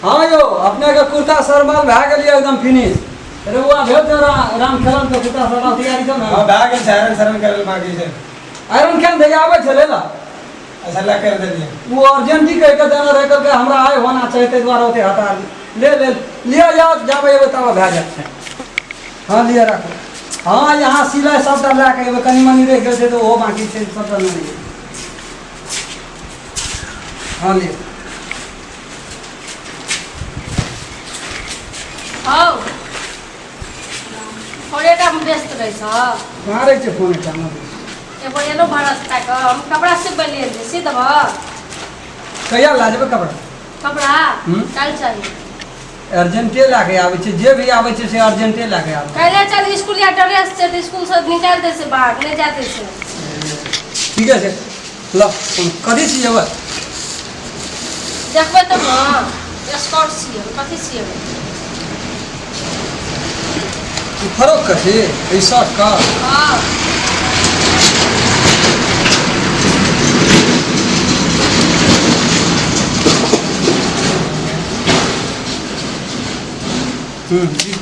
हाँ यो अपने के कुर्ता सरमाल भए गेलिए एकदम फिनिश। अरे वो भेज दो राम खेलन के कुर्ता सरमाल तैयारी छौ ना? हां भए गेल छै आयरन करल बाकी छै। आयरन केन दे आबै छै ले ला। अच्छा ला कर देलिए। वो अर्जेंटी कह के देना रह के हमरा आय होना चाहिए ते द्वारा होते हटा ले ले लिया जा जाबे बतावा भए जात। हां लिया रखो। हाँ यहाँ सिलाई सबटा ला के कनी मनी रह गेल छै तो वो बाकी छै सबटा नहीं। हाँ ले आओ थोड़े टाइम व्यस्त रहे छ मारे छै फोन टाइम एगो येलो भारत तक हम कपड़ा सिर्फ ले सी दब कहिया ला जेबे कपड़ा कपड़ा कल चाहिए अर्जेंटे लाके आवे छै जे भी आवे छै से अर्जेंटे लाके आवे पहले चल स्कूल या ड्रेस से स्कूल से निकाल दे से बाहर ले जाते से ठीक है ल कथि छी जेबे देखबे तब ना स्कर्ट सी कथि सी फरोक कथि ई शर्ट का हां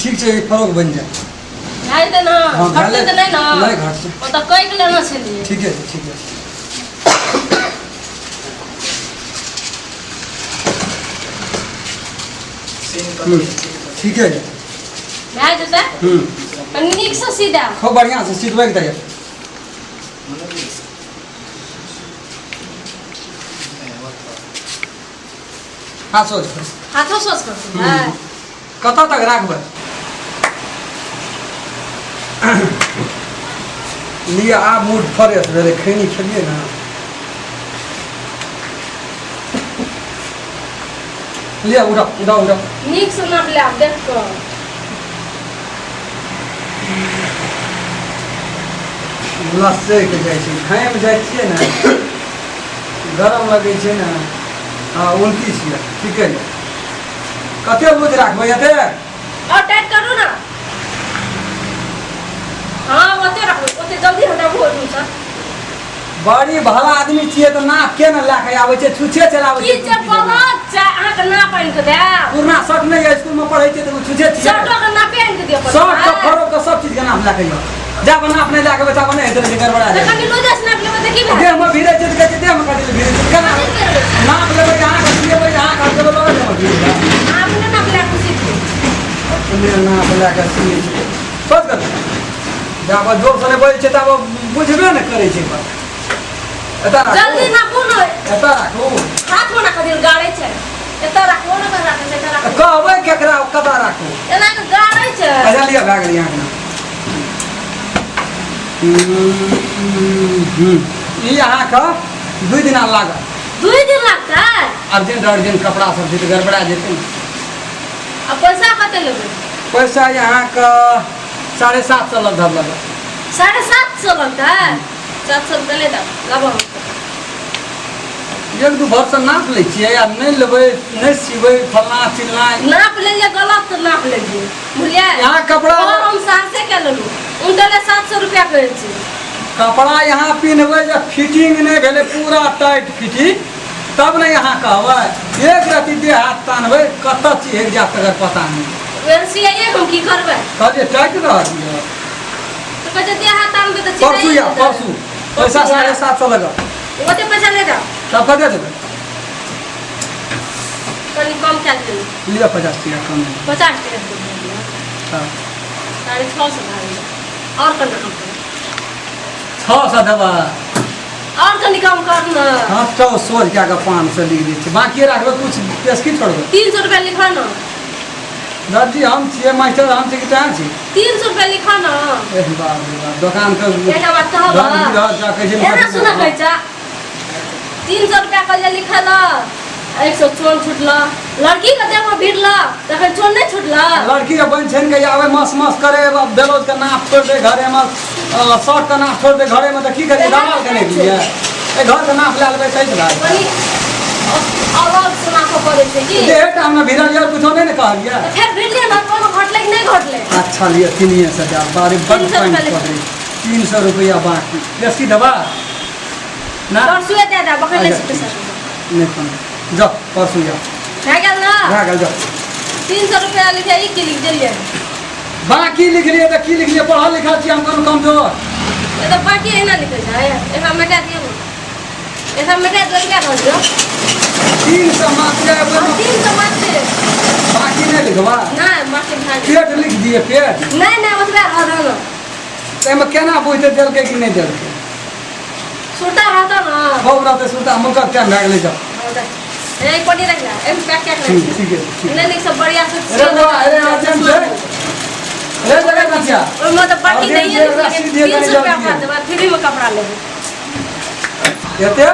ठीक छै फरोक बन जाए भाई दे ना घाटे तो नहीं ना नहीं घाट से वो तो कई के लेना चाहिए ठीक है ठीक है भाई देता निक से सीधा खूब बढ़िया से सीधवे के दे हाथों सोच कर है कत तक राखबे लिया आ मूड फ्रेश भेले खैनी खेलिए ना लिया उड़ा निक से नाप ले आप देख को लस्से के जाइ छै खाए में जाइ छियै ना गरम लगे छै ना हाँ उल्टी छियै ठीक है कते बुझ राखबै एते और टाइट करू ना हां ओते रखो ओते जल्दी हटा बोल दूं सर बड़ी भला आदमी छियै तो नाप के न लाके आबै छै छुछे चलाबै छै की जे बहुत छै अहाँ के नाप आइन के दे पुरना शर्ट नहीं है स्कूल में पढ़ै छै तो छुछे छियै शर्टो के नाप आइन के दियो शर्ट का फरोक का सब चीज के नाप लाके यो जा बना अपने लाके बता बने इधर से गड़बड़ा जाए कनी लोजस नाप लेबे त की दे हम भीड़े छै कहै छै दे हम कहै छै भीड़े छै केना नाप लेबै जहां का लेबै जहां का देबै लगे हम भीड़े आपने नाप ले कुछ अपने नाप लाके सीए छै सोच कर जब जोर से बोलै छै तब बुझबे न करै छै बात एता जल्दी नापू न एता राखू हाथ में ना कदिल गाड़े छै एता राखो ना कर राखे छै एता राखो कहबै केकरा कता राखू एना के गाड़े छै अच्छा लिया भाग लिया ना ई अहाँ का 2 दिन लागत 2 दिन लगता है अर्जेंट कपड़ा सब छै तो गड़बड़ा जेतै अब पैसा कते लेबे पैसा यहाँ का 750 लगभग लगत 750 लगता है 700 रुपया ले दो लाबो एक दू भर से नाप लै छियै या नहीं लेबै नहीं सीबै फलना चिलना नाप ले ले गलत तो नाप ले जे बुझलिए यहाँ कपड़ा और हम सासे के लेलु उनले 700 रुपया कहै छी कपड़ा यहाँ पिन्हबै जब फिटिंग नहीं भेले पूरा टाइट फिटिंग तब न यहाँ कहबै एक रति दे हाथ तानबै कत चीज एक जात अगर पता नहीं वैसे ये हम की करबै कहलिए टाइट रह दियो तो कहते दे हाथ तानबे त परसू पैसा 750 लगा ओते पैसा ले जाओ तब कते देबै कनी कम कर दे लिया 50 टका कम 50 टका दे दिया हां 650 भाई और कम कम 600 देबा और कनी कम कर ना हां तो सोच क्या का 500 लिख दै छी बाकी रखबै कुछ पेश की छोड़बै 300 रुपया लिखा ना दादी हम छियै मास्टर हम छी कितना छी 300 रुपया लिखा ना ए बाप रे बाप दुकान के एटा बात कहबा एना सुना कहै छ 300 रुपया कल लिखा ला 154 छुटला लड़की के देह में भिड़ला तखन चोन नहीं छुटला लड़की के बन छन के आवे मस करे बेलोज के नाप छोड़ दे घरे में शर्ट का नाप छोड़ दे घरे में तो की करे दलाल के नहीं दिए ए घर के नाप ले लेबै कैसे भाई अलग सुना को पड़े छै की डेट हमने भिड़ल यार कुछ नहीं कहलिए फिर भिड़ले ना कोनो घटले कि नहीं घटले अच्छा लिए 300 हजार बारे बड़ फाइन कर दे 300 रुपया बाकी बेसी दबा ना परसुए दे दा बखले से पैसा नहीं जा परसों जा भए गेल ना भए गेल जाओ 300 रुपया लिखे ई की लिख देलिए बाकी लिख लिए तो की लिख लिए पढ़ल लिखल छी हम कोनो कमजोर ये तो बाकी है ना लिखे है एकरा मिटा दियो एकरा मिटा दो क्या कर दियो 300 मार्क्स जाए 300 मार्क्स से बाकी नहीं लिखवा ना मार्क्स भाग पेट लिख दिए पेट नहीं ओतबे रह ना एमे केना बुझते देलकै कि नहीं देलकै सुता रहता ना बहुत रहते सुता मुकर क्या भए गेलै जाओ ए कोनी रख ले एम पैक क्या कर ठीक है ठीक नहीं सब बढ़िया से अरे वाह अरे अर्जेंट है अरे जगह बच्चा और मैं तो बाकी नहीं है अर्जेंट है, 300 रुपया जल्दी का देबा फ्री में कपड़ा लेबे कहते